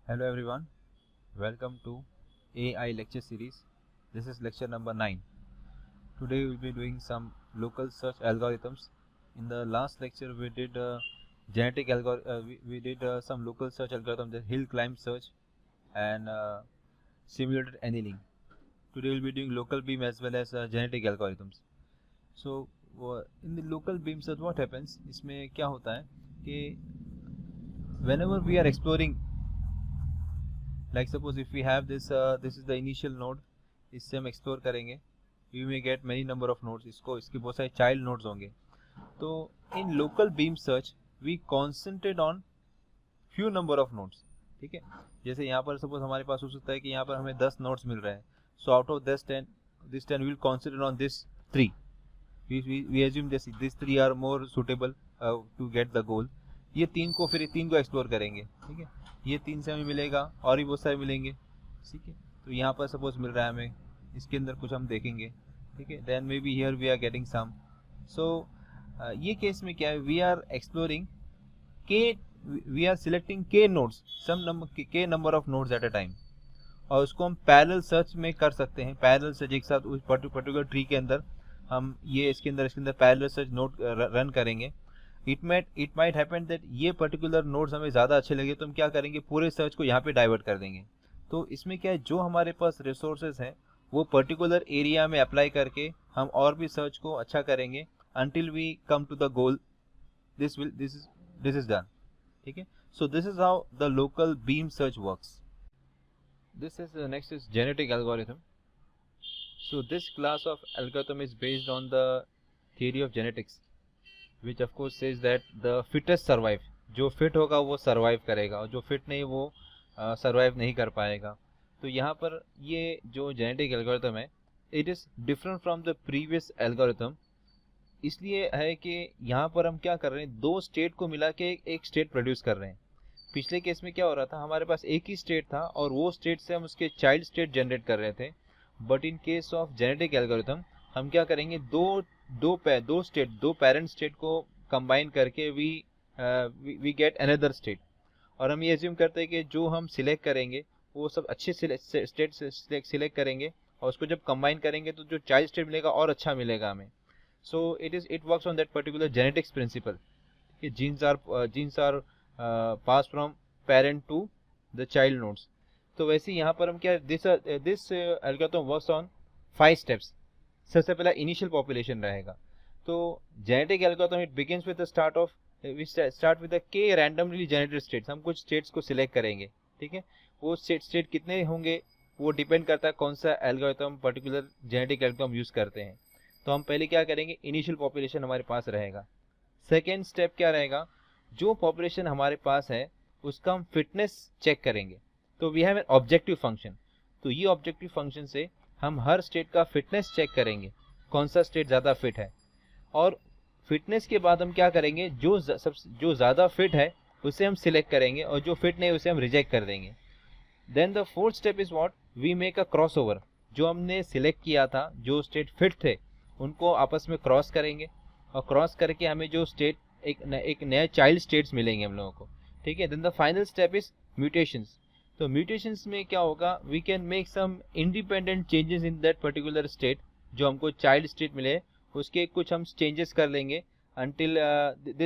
Hello everyone, welcome to AI lecture series. This is lecture number 9. Today we will be doing some local search algorithms. In the last lecture we did we did some local search algorithm, the hill climb search and simulated annealing. Today we will be doing local beam as well as genetic algorithms. So in the local beam search what happens, इसमें क्या होता है कि whenever we are exploring, like suppose if we have this is the initial node, इससे हम explore करेंगे, we may get many number of nodes, इसके बहुत सारे चाइल्ड नोड्स होंगे. तो in local beam search we concentrate on few number of nodes. ठीक है, जैसे यहाँ पर सपोज हमारे पास हो सकता है कि यहाँ पर हमें 10 नोड्स मिल रहे हैं. So out of this 10 will concentrate on this 3. we assume this 3 are more suitable to get the goal. ये तीन को एक्सप्लोर करेंगे. ठीक है, ये 3 से हमें मिलेगा और भी बहुत सारे मिलेंगे. ठीक है, तो यहाँ पर सपोज मिल रहा है हमें, इसके अंदर कुछ हम देखेंगे. ठीक है, then may be here we are getting some. So ये केस में क्या है, we are exploring k, we are selecting k nodes, some number k number of nodes at a time, और उसको हम पैरेलल सर्च में कर सकते हैं. पैरेलल सर्च एक साथ उस पर्टिकुलर ट्री के अंदर हम ये इसके अंदर पैरेलल सर्च नोड रन करेंगे. इट माइट हैपन दैट ये पर्टिकुलर नोड्स हमें ज़्यादा अच्छे लगे तो हम क्या करेंगे, पूरे सर्च को यहाँ पे डाइवर्ट कर देंगे. तो इसमें क्या है, जो हमारे पास रिसोर्सेज हैं वो पर्टिकुलर एरिया में अप्लाई करके हम और भी सर्च को अच्छा करेंगे until we come to the goal. this is done. ठीक है, so this is how the local beam search works. This is next is genetic algorithm. So this class of algorithm is based on the theory of genetics, which of course says that the fittest survive. जो fit होगा वो survive करेगा और जो fit नहीं वो survive नहीं कर पाएगा. तो यहाँ पर ये जो जेनेटिक एल्गोरिथम है, it is different from the previous algorithm. इसलिए है कि यहाँ पर हम क्या कर रहे हैं, दो स्टेट को मिला के एक स्टेट प्रोड्यूस कर रहे हैं. पिछले केस में क्या हो रहा था, हमारे पास एक ही स्टेट था और वो स्टेट से हम उसके चाइल्ड स्टेट जनरेट कर रहे थे. But in case of genetic algorithm हम क्या करेंगे, दो पेरेंट स्टेट को कंबाइन करके वी गेट अनदर स्टेट. और हम ये एज्यूम करते हैं कि जो हम सिलेक्ट करेंगे वो सब अच्छे स्टेट सिलेक्ट करेंगे और उसको जब कंबाइन करेंगे तो जो चाइल्ड स्टेट मिलेगा और अच्छा मिलेगा हमें. So it works on that particular genetics principle. Genes are passed from parent to the child nodes. तो वैसे यहाँ पर हम क्या, this algorithm works on 5 steps. सबसे पहला इनिशियल पॉपुलेशन रहेगा. तो genetic algorithm it begins with the start with the के रैंडमली जनरेटेड स्टेट्स. हम कुछ स्टेट्स को सिलेक्ट करेंगे. ठीक है, वो स्टेट कितने होंगे वो डिपेंड करता है कौन सा algorithm particular genetic algorithm use करते हैं. तो हम पहले क्या करेंगे, इनिशियल पॉपुलेशन हमारे पास रहेगा. सेकेंड स्टेप क्या रहेगा, जो पॉपुलेशन हमारे पास है उसका हम फिटनेस चेक करेंगे. तो we have an objective function. तो ये ऑब्जेक्टिव फंक्शन से हम हर स्टेट का फिटनेस चेक करेंगे, कौन सा स्टेट ज़्यादा फिट है. और फिटनेस के बाद हम क्या करेंगे, जो ज़्यादा फिट है उसे हम सिलेक्ट करेंगे और जो फिट नहीं उसे हम रिजेक्ट कर देंगे. Then the fourth step is what, we make a cross over. जो हमने सिलेक्ट किया था, जो स्टेट फिट थे उनको आपस में क्रॉस करेंगे और क्रॉस करके हमें जो स्टेट एक नए चाइल्ड स्टेट्स मिलेंगे हम लोगों को. ठीक है, then the final step is mutations. तो म्यूटेशंस में क्या होगा, we can make some independent changes in that particular state. जो हमको चाइल्ड स्टेट मिले उसके कुछ हम चेंजेस कर लेंगे until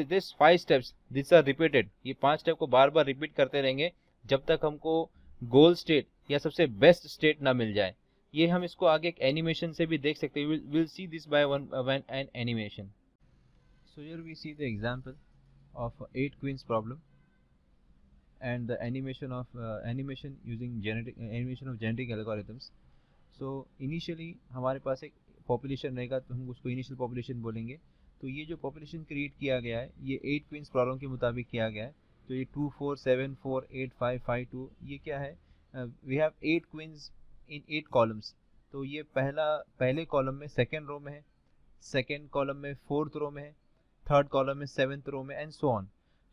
this 5 steps this are repeated. ये 5 स्टेप को बार बार रिपीट करते रहेंगे जब तक हमको गोल स्टेट या सबसे बेस्ट स्टेट ना मिल जाए. ये हम इसको आगे एक एनिमेशन से भी देख सकते हैं. Will see this by one an animation. So here we see the example of 8 queens problem and the animation using animation of genetic algorithms. So initially हमारे पास एक पॉपुलेशन रहेगा तो हम उसको इनिशियल पॉपुलेशन बोलेंगे. तो ये जो पॉपुलेशन क्रिएट किया गया है ये 8 क्वींस प्रॉब्लम के मुताबिक किया गया है. तो ये 2 4 7 4 8 5 5 2, ये क्या है, we have 8 queens in 8 columns. तो ये पहले कॉलम में सेकेंड रो में है, सेकेंड कॉलम में फोर्थ रो में है, थर्ड कॉलम में सेवेंथ रो में, and so on.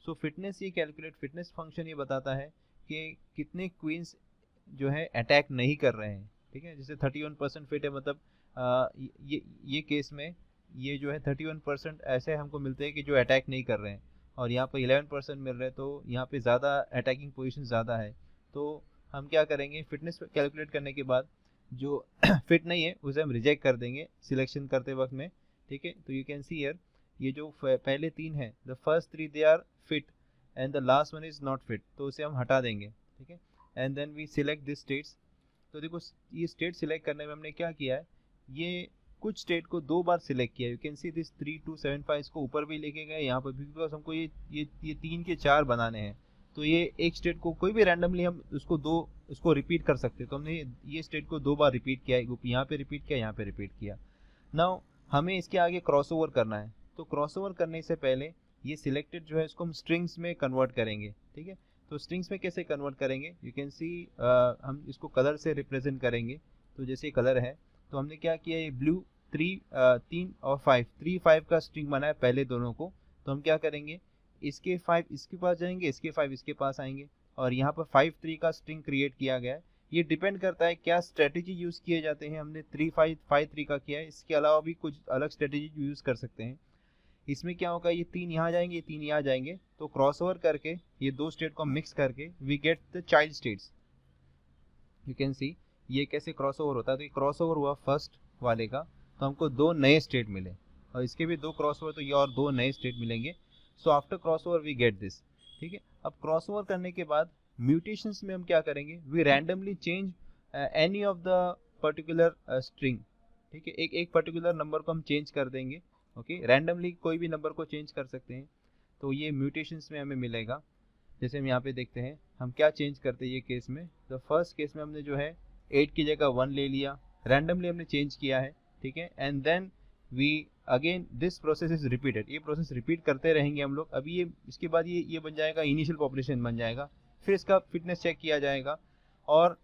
So fitness ये कैलकुलेट, फिटनेस फंक्शन ये बताता है कि कितने क्वींस जो है अटैक नहीं कर रहे हैं. ठीक है, जैसे 31% फिट है, मतलब ये केस में ये जो है 31% ऐसे हमको मिलते हैं कि जो अटैक नहीं कर रहे हैं और यहाँ पर 11% मिल रहे हैं. तो यहाँ पे ज़्यादा अटैकिंग पोजीशन ज़्यादा है. तो हम क्या करेंगे, फिटनेस कैलकुलेट करने के बाद जो फिट नहीं है उसे हम रिजेक्ट कर देंगे सिलेक्शन करते वक्त में, ठीक है। तो यू कैन सी हियर, ये जो पहले 3 है, the first 3 they are fit and the last one is not fit, तो उसे हम हटा देंगे, ठीक है। And then we select this states. तो देखो ये स्टेट सिलेक्ट करने में हमने क्या किया है, ये कुछ स्टेट को 2 बार सिलेक्ट किया। यू कैन सी दिस 3275 इसको ऊपर भी लेके गए यहाँ पर भी, बिकॉज हमको ये 3 के 4 बनाने हैं। तो ये एक स्टेट को कोई भी रैंडमली हम उसको रिपीट कर सकते हैं। तो हमने ये स्टेट को 2 बार रिपीट किया, यहाँ पे रिपीट किया, यहाँ पे रिपीट किया। नाउ हमें इसके आगे क्रॉसओवर करना है। तो क्रॉसओवर करने से पहले ये सिलेक्टेड जो है इसको हम स्ट्रिंग्स में कन्वर्ट करेंगे, ठीक है। तो स्ट्रिंग्स में कैसे कन्वर्ट करेंगे, यू कैन सी हम इसको कलर से रिप्रेजेंट करेंगे। तो जैसे कलर है, तो हमने क्या किया, ये ब्लू 3 और 5 का स्ट्रिंग बना है पहले दोनों को। तो हम क्या करेंगे, इसके 5 इसके पास जाएंगे, इसके 5 इसके पास आएंगे, और यहाँ पर 5 3 का स्ट्रिंग क्रिएट किया गया है। ये डिपेंड करता है क्या स्ट्रेटेजी यूज़ किए जाते हैं। हमने 3 5 5 3 का किया है, इसके अलावा भी कुछ अलग स्ट्रेटेजी यूज़ कर सकते हैं। इसमें क्या होगा, ये 3 यहाँ जाएंगे, ये 3 यहाँ जाएंगे, तो क्रॉसओवर करके ये 2 स्टेट को मिक्स करके we get the child states. You can see ये कैसे क्रॉसओवर होता है। तो ये क्रॉसओवर हुआ फर्स्ट वाले का, तो हमको 2 नए स्टेट मिले, और इसके भी 2 क्रॉसओवर, तो ये और 2 नए स्टेट मिलेंगे। So after crossover we get this, ठीक है। अब क्रॉसओवर करने के बाद म्यूटेशंस में हम क्या करेंगे, we randomly change any of the particular string, ठीक है। एक पर्टिकुलर नंबर को हम चेंज कर देंगे, ओके। रैंडमली कोई भी नंबर को चेंज कर सकते हैं। तो ये म्यूटेशंस में हमें मिलेगा। जैसे हम यहाँ पे देखते हैं हम क्या चेंज करते हैं ये केस में। द फर्स्ट केस में हमने जो है 8 की जगह 1 ले लिया, रैंडमली हमने चेंज किया है, ठीक है। And then we again this process is repeated, ये प्रोसेस रिपीट करते रहेंगे हम लोग। अभी ये इसके बाद ये बन जाएगा, इनिशियल पॉपुलेशन बन जाएगा, फिर इसका फिटनेस चेक किया जाएगा और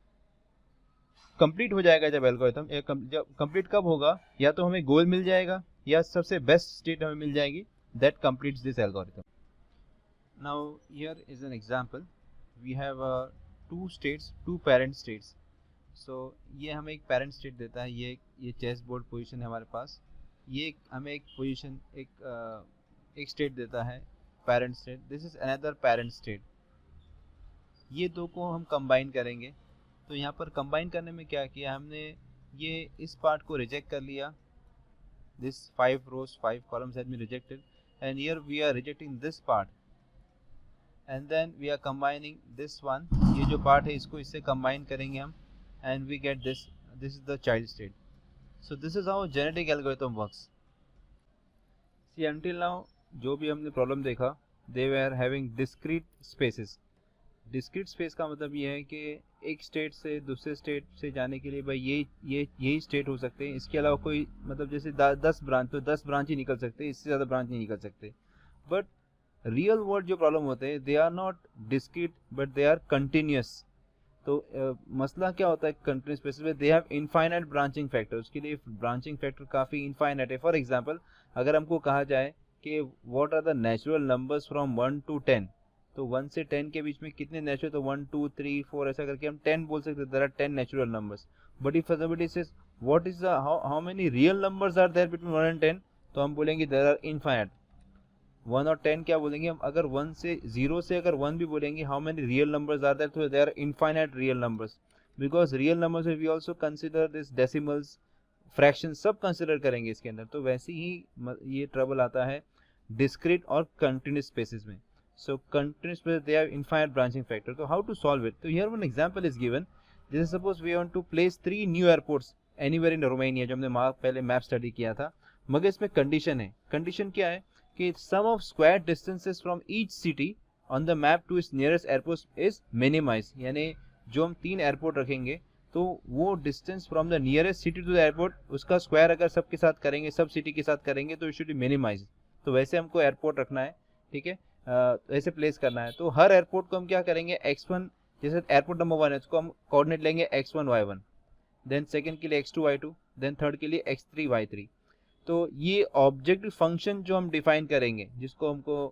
कंप्लीट हो जाएगा। जब एल्गोरिथम जब कंप्लीट कब होगा, या तो हमें गोल मिल जाएगा या सबसे बेस्ट स्टेट हमें मिल जाएगी, that completes this algorithm. Now here is an example, we have 2 states, 2 parent states. So ये हमें एक पेरेंट स्टेट देता है, ये चेस बोर्ड पोजीशन है हमारे पास। ये हमें एक पोजीशन एक स्टेट देता है parent state, this is another parent state. ये 2 को हम कंबाइन करेंगे। तो यहाँ पर कंबाइन करने में क्या किया हमने, ये इस पार्ट को रिजेक्ट कर लिया, this 5 rows 5 columns has been rejected, and here we are rejecting this part, and then we are combining this one, ये जो पार्ट है इसको इससे कंबाइन करेंगे हम, and we get this is the child state. So this is how genetic algorithm works. See, until now जो भी हमने प्रॉब्लम देखा, they were having discrete spaces. Discrete space का मतलब ये है कि एक स्टेट से दूसरे स्टेट से जाने के लिए भाई यही स्टेट हो सकते हैं, इसके अलावा कोई मतलब जैसे 10 ब्रांच, तो 10 ब्रांच ही निकल सकते हैं, इससे ज़्यादा ब्रांच नहीं निकल सकते। बट रियल वर्ल्ड जो प्रॉब्लम होते हैं, they are not discrete but they are continuous. तो मसला क्या होता है कंटिन्यूस स्पेस में, they have infinite branching factor, उसके लिए ब्रांचिंग फैक्टर काफ़ी इनफाइनाइट है। फॉर एग्जाम्पल अगर हमको कहा जाए कि what are the natural numbers from 1 to 10, तो 1 से 10 के बीच में कितने नेचुरल, तो 1 2 3 4 ऐसा करके हम 10 बोल सकते हैं, there are 10 natural numbers. But if somebody says what is the how many real numbers are there between 1 and 10, तो हम बोलेंगे देयर आर इनफाइनाइट। 1 और 10 क्या बोलेंगे हम, अगर 1 से 0 से अगर 1 भी बोलेंगे, how many real numbers are there, तो there are infinite real numbers. Because real numbers में we also consider this decimals, fraction सब कंसिडर करेंगे इसके अंदर। तो वैसे ही ये ट्रबल आता है डिस्क्रीट और कंटिन्यूस स्पेसेस में। So continuous spaces, they have infinite branching factor. So how to solve it? So here one example is given. Just suppose we want to place 3 new airports anywhere in Romania, जो हमने पहले map study किया था, मगर इसमें condition है। Condition क्या है कि sum of square distances from each city on the map to its nearest airport is minimized। यानी जो हम 3 एयरपोर्ट रखेंगे तो वो distance from the nearest city to the airport, उसका स्क्वायर अगर सबके साथ करेंगे, सब सिटी के साथ करेंगे, तो इट शुड बी मिनिमाइज। तो वैसे हमको एयरपोर्ट रखना है, ठीक है, ऐसे प्लेस करना है। तो हर एयरपोर्ट को हम क्या करेंगे, x1, जैसे एयरपोर्ट नंबर 1 है उसको हम कोऑर्डिनेट लेंगे x1 y1, देन सेकंड के लिए x2 y2, देन थर्ड के लिए x3 y3। तो ये ऑब्जेक्टिव फंक्शन जो हम डिफाइन करेंगे, जिसको हमको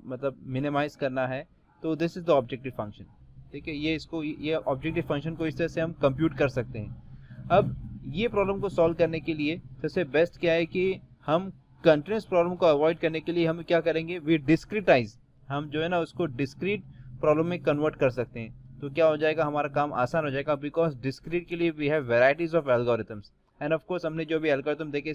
मतलब मिनिमाइज करना है, तो this is the objective function, ठीक है। ये ऑब्जेक्टिव फंक्शन को इस तरह से हम कंप्यूट कर सकते हैं। अब ये प्रॉब्लम को सॉल्व करने के लिए सबसे बेस्ट क्या है कि हम कंटिन्यूस प्रॉब्लम को अवॉइड करने के लिए हम क्या करेंगे, वी डिस्क्रिटाइज, हम जो है ना उसको डिस्क्रीट प्रॉब्लम में कन्वर्ट कर सकते हैं। तो क्या हो जाएगा, हमारा काम आसान हो जाएगा, बिकॉज डिस्क्रीट के लिए we have varieties of algorithms and of course हमने जो भी एल्गोरिथम देखे,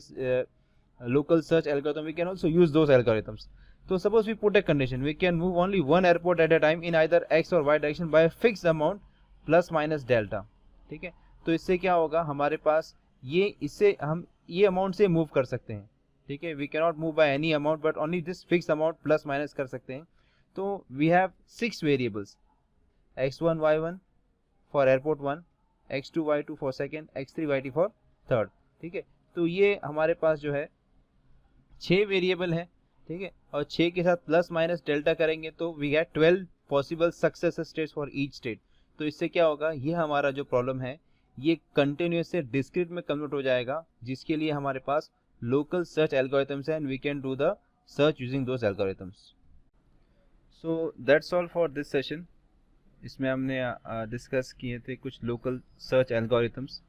local search algorithm, we can also use those algorithms. तो suppose we put a condition, we can move only one airport at a time in either x और y direction by fix amount plus minus delta. ठीक है, तो इससे क्या होगा, हमारे पास इससे हम ये अमाउंट से मूव कर सकते हैं. ठीक है, we can not move by any amount but only this fix amount plus minus कर सकते हैं. तो we have 6 variables, x1 y1 for airport 1, x2 y2 for second, x3 y3 for third. ठीक है, तो ये हमारे पास जो है 6 वेरिएबल है. ठीक है, और 6 के साथ प्लस माइनस डेल्टा करेंगे तो we get 12 possible success states for each state. तो इससे क्या होगा, ये हमारा जो प्रॉब्लम है ये कंटिन्यूस से डिस्क्रीट में कन्वर्ट हो जाएगा, जिसके लिए हमारे पास लोकल सर्च एल्गोरिथम्स है and we can do the search using those algorithms. So that's all for this session. इसमें हमने डिस्कस किए थे कुछ local search algorithms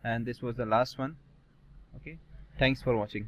and this was the last one. Okay, thanks for watching.